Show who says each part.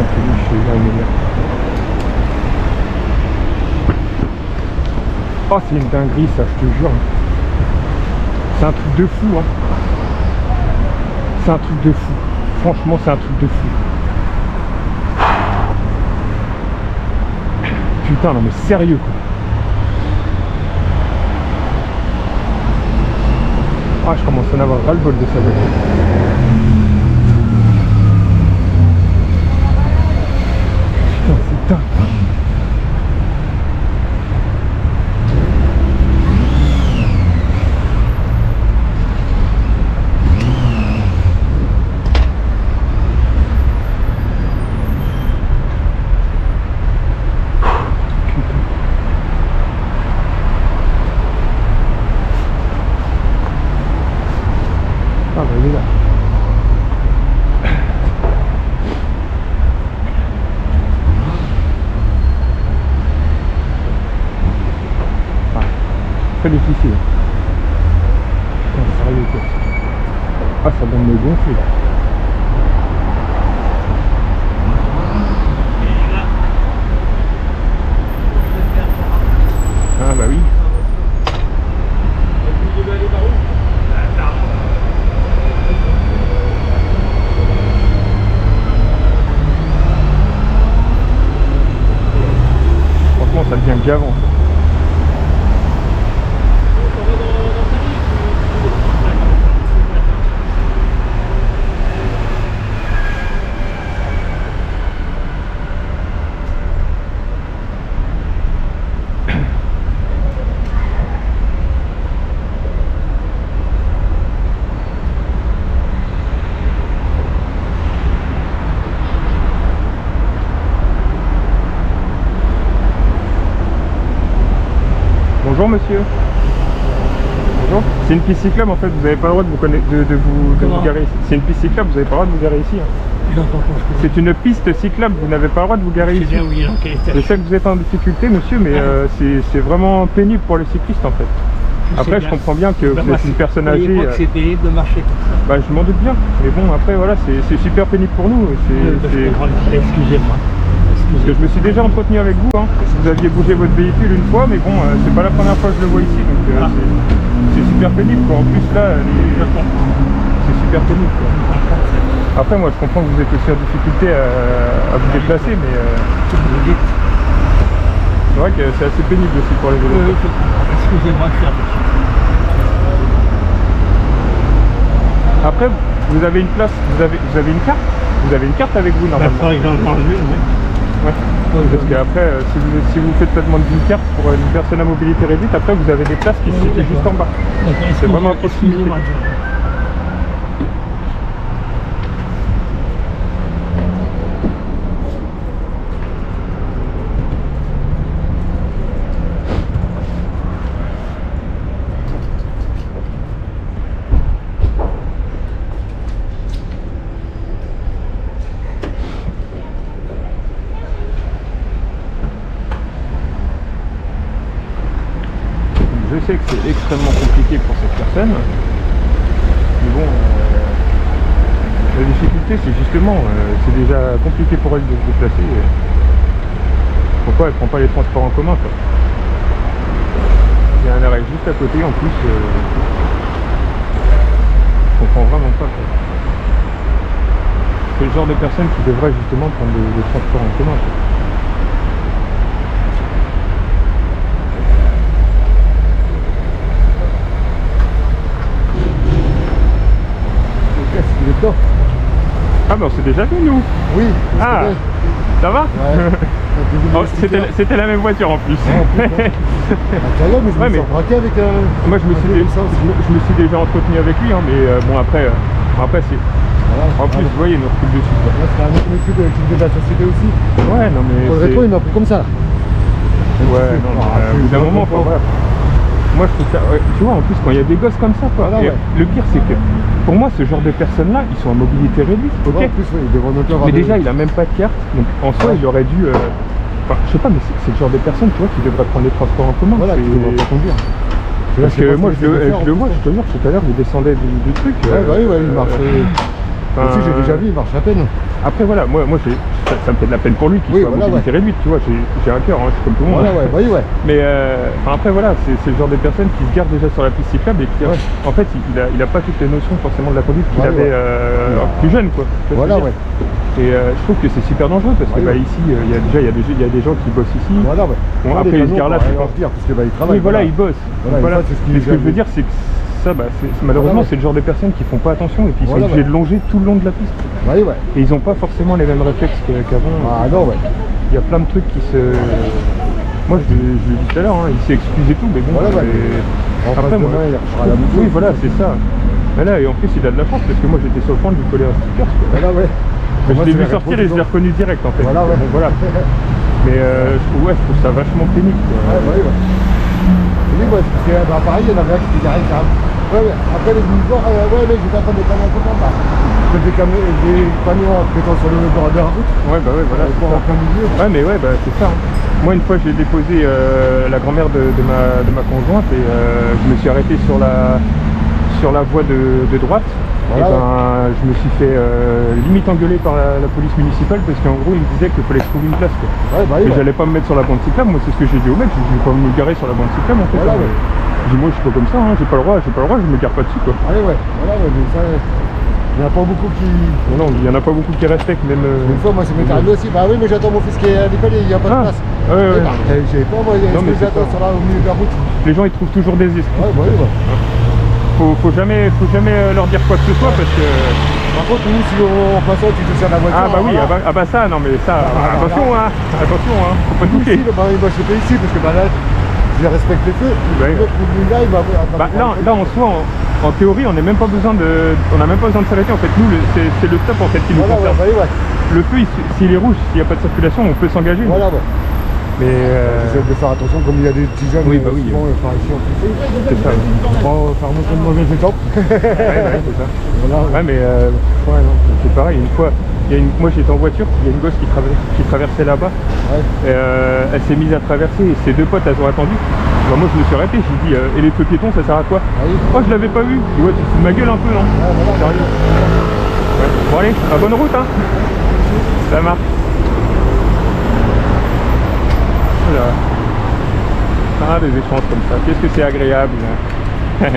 Speaker 1: Saint-Élie, je suis là, oh, c'est une dinguerie ça, je te jure. C'est un truc de fou, hein. C'est un truc de fou. Franchement, c'est un truc de fou. Putain, non mais sérieux quoi. Ah, je commence à en avoir ras-le-bol de ça. Putain, c'est dingue. Ah bah il est là. Ah, très difficile. Putain, sérieux quoi. Ah, ça donne me gonfler là. Ah bah oui. Franchement, ça devient gavant. Bonjour monsieur. Bonjour. C'est une piste cyclable en fait, vous n'avez pas le droit de vous garer ici. C'est une piste cyclable, vous n'avez pas le droit de vous garer ici. Hein. C'est une piste cyclable, vous n'avez pas le droit de vous garer ici. Bien, oui, okay. Je sais que vous êtes en difficulté monsieur, mais c'est vraiment pénible pour les cyclistes en fait. Après je comprends bien que vous êtes une personne âgée.
Speaker 2: C'est pénible de marcher comme ça.
Speaker 1: Bah, je m'en doute bien, mais bon après voilà, c'est super pénible pour nous.
Speaker 2: Excusez-moi.
Speaker 1: Parce que je me suis déjà entretenu avec vous, hein. Vous aviez bougé votre véhicule une fois, mais bon, c'est pas la première fois que je le vois ici, donc c'est super pénible quoi. En plus là, c'est super pénible quoi. Après moi je comprends que vous êtes aussi en difficulté à vous déplacer, mais c'est vrai que c'est assez pénible aussi pour les vélos.
Speaker 2: Excusez-moi, je suis attaché.
Speaker 1: Après, vous avez une place, vous avez une carte. Vous avez une carte avec vous normalement.
Speaker 2: Par exemple, oui.
Speaker 1: Ouais. Parce qu'après, si vous faites la demande d'une carte pour une personne à mobilité réduite, après vous avez des places qui se situent juste en bas. C'est vraiment à proximité. Je sais que c'est extrêmement compliqué pour cette personne, mais bon, la difficulté c'est justement, c'est déjà compliqué pour elle de se déplacer. Pourquoi elle prend pas les transports en commun quoi. Il y a un arrêt juste à côté en plus, je comprends vraiment pas quoi. C'est le genre de personne qui devrait justement prendre les transports en commun quoi. Ah ben on s'est déjà vu nous.
Speaker 3: Oui.
Speaker 1: Ah, ça va
Speaker 3: ouais.
Speaker 1: Oh, c'était la même voiture en plus.
Speaker 3: Mais je me suis embraqué avec
Speaker 1: moi je me suis déjà entretenu avec lui, hein, mais bon après c'est... Voilà, en plus vous voyez, il nous recule dessus.
Speaker 3: Là c'est un autre monsieur de la société aussi.
Speaker 1: Ouais non mais...
Speaker 3: Pour le rétro il m'a pris comme ça.
Speaker 1: Ouais non, au bout d'un moment faut... Moi je trouve ça, ouais, tu vois en plus quand il y a des gosses comme ça quoi,
Speaker 3: voilà, ouais.
Speaker 1: Le pire c'est que pour moi ce genre de personnes là ils sont en mobilité réduite, ok
Speaker 3: ouais, en plus, oui,
Speaker 1: mais déjà il a même pas de carte, donc en soi il aurait dû, enfin je sais pas mais c'est le genre de personnes tu vois qui devraient prendre les transports en commun,
Speaker 3: voilà, qui devraient pas conduire.
Speaker 1: Parce que moi je le vois, je te jure tout à l'heure il descendait du truc.
Speaker 3: Ouais, bah oui, il marche. Aussi j'ai déjà vu, il marche à peine.
Speaker 1: Après voilà, moi ça ça me fait de la peine pour lui qu'il
Speaker 3: Oui,
Speaker 1: soit à
Speaker 3: voilà,
Speaker 1: mobilité réduite, tu vois, j'ai un cœur, hein, je suis comme tout le monde.
Speaker 3: Voilà, ouais, oui, ouais.
Speaker 1: Mais enfin, après voilà, c'est le genre de personne qui se garde déjà sur la piste cyclable et qui
Speaker 3: Ouais.
Speaker 1: en fait il a pas toutes les notions forcément de la conduite qu'il
Speaker 3: Ouais,
Speaker 1: avait
Speaker 3: ouais.
Speaker 1: plus jeune quoi. Tu vois ce
Speaker 3: Voilà,
Speaker 1: que je veux
Speaker 3: ouais.
Speaker 1: dire. Et je trouve que c'est super dangereux parce que
Speaker 3: Ouais,
Speaker 1: bah,
Speaker 3: ouais.
Speaker 1: ici il y a des gens qui bossent ici.
Speaker 3: Voilà, ouais.
Speaker 1: Bon,
Speaker 3: Ouais,
Speaker 1: après
Speaker 3: les
Speaker 1: ils se
Speaker 3: canons,
Speaker 1: garent là,
Speaker 3: faut
Speaker 1: c'est
Speaker 3: rien
Speaker 1: pas.
Speaker 3: leur dire, parce que bah, ils travaillent.
Speaker 1: Oui voilà, ils bossent.
Speaker 3: Voilà,
Speaker 1: Donc,
Speaker 3: et ça, c'est ce qu'ils
Speaker 1: mais ce que je veux
Speaker 3: aiment.
Speaker 1: dire c'est que ça bah, malheureusement
Speaker 3: Voilà, ouais.
Speaker 1: c'est le genre de personnes qui font pas attention et puis ils sont
Speaker 3: Voilà,
Speaker 1: obligés
Speaker 3: ouais.
Speaker 1: de longer tout le long de la piste.
Speaker 3: Oui, ouais.
Speaker 1: Et ils n'ont pas forcément les mêmes réflexes qu'avant.
Speaker 3: Ah non, ouais.
Speaker 1: Il y a plein de trucs qui se... Moi je l'ai dit tout à l'heure, hein, il s'est excusé tout, mais bon...
Speaker 3: Voilà, ouais.
Speaker 1: c'est-
Speaker 3: En face de main, il refera la boucle.
Speaker 1: Oui voilà, c'est ça. Mais là, et en plus il a de la chance parce que moi j'étais sur le point de lui coller un sticker. Quoi.
Speaker 3: Voilà, ouais.
Speaker 1: Mais
Speaker 3: Moi,
Speaker 1: je l'ai
Speaker 3: c'est
Speaker 1: vu
Speaker 3: la
Speaker 1: sortir et je l'ai
Speaker 3: réponse,
Speaker 1: reconnu direct en fait.
Speaker 3: Voilà, ouais.
Speaker 1: Bon, voilà. Mais je trouve ça vachement pénible. Quoi.
Speaker 3: Ouais, ouais, ouais. Oui, ouais, parce que bah, pareil, il y en avait un qui était garé quand même. Ouais, ouais. Après, les mouvements, ouais, mais j'étais en train de déconner un peu comme ça. Des camions en pétant sur le bord de la route.
Speaker 1: Ouais, bah ouais, voilà.
Speaker 3: En plein milieu.
Speaker 1: Ouais, mais ouais, bah c'est ça. Hein. Moi, une fois, j'ai déposé la grand-mère de ma conjointe et je me suis arrêté sur la voie de droite.
Speaker 3: Voilà,
Speaker 1: et ben, je me suis fait limite engueuler par la police municipale parce qu'en gros, il me disait qu'il fallait que je trouve une place. Quoi.
Speaker 3: Ouais, bah oui,
Speaker 1: Et
Speaker 3: ouais.
Speaker 1: j'allais pas me mettre sur la bande cyclable. Moi, c'est ce que j'ai dit au mec. Je vais pas me garer sur la bande cyclable en fait.
Speaker 3: Voilà,
Speaker 1: hein.
Speaker 3: ouais.
Speaker 1: Je dis, moi, je suis pas comme ça. Hein. J'ai pas le droit, je me gare pas dessus. Quoi.
Speaker 3: Allez, ouais. Voilà, ouais, mais ça, il n'y en a pas beaucoup qui.
Speaker 1: Non, il y en a pas beaucoup qui respectent, même.
Speaker 3: Une fois, moi, ça m'est arrivé aussi. Bah oui, mais j'attends mon fils qui est à l'école et il n'y a pas de
Speaker 1: Ah,
Speaker 3: place.
Speaker 1: ouais, ouais.
Speaker 3: Et bah, j'ai pas, moi,
Speaker 1: Non, mais c'est
Speaker 3: j'attends
Speaker 1: ça.
Speaker 3: sur là au milieu de la route.
Speaker 1: Les gens, ils trouvent toujours des excuses.
Speaker 3: Ouais, bah oui, ouais.
Speaker 1: Faut jamais leur dire quoi que ce soit parce que.
Speaker 3: Par contre, nous, si en passant, tu te sers de la voiture.
Speaker 1: Ah bah oui,
Speaker 3: voilà.
Speaker 1: ah bah ça, non mais ça,
Speaker 3: Ah,
Speaker 1: attention hein, faut pas
Speaker 3: Nous,
Speaker 1: toucher.
Speaker 3: ici, bah, moi, je fais ici parce que bah, là, je respecte les feux.
Speaker 1: Bah oui.
Speaker 3: L'autre, là, il va.
Speaker 1: Bah, là en soi, en théorie, on n'a même pas besoin de s'arrêter. En fait, nous, c'est le stop en fait qui nous
Speaker 3: Voilà, ouais,
Speaker 1: concerne.
Speaker 3: bah oui, ouais.
Speaker 1: Le feu, s'il est rouge, s'il n'y a pas de circulation, on peut s'engager.
Speaker 3: Voilà, ouais.
Speaker 1: Mais
Speaker 3: J'essaie de faire attention, comme il y a des petits jeunes.
Speaker 1: Oui, bah oui.
Speaker 3: Souvent, par ici, en plus.
Speaker 1: c'est ça.
Speaker 3: Bon, faire montrer une mauvaise étape.
Speaker 1: Ouais, c'est ça.
Speaker 3: Voilà.
Speaker 1: Ouais, mais ouais, non, c'est pareil. Une fois, moi j'étais en voiture, il y a une gosse qui traversait là-bas.
Speaker 3: Ouais.
Speaker 1: Et, elle s'est mise à traverser et ses deux potes elles ont attendu. Bah, moi je me suis arrêté, j'ai dit et les feux piétons ça sert à quoi?
Speaker 3: Ah oui.
Speaker 1: Oh je l'avais pas vu. Je dis, ouais, tu te fous de ma gueule un peu non?
Speaker 3: Voilà.
Speaker 1: Sérieux. Ouais. Bon allez, à bonne route hein. Ça marche. Voilà. Ah des échanges comme ça, qu'est-ce que c'est agréable. Hein.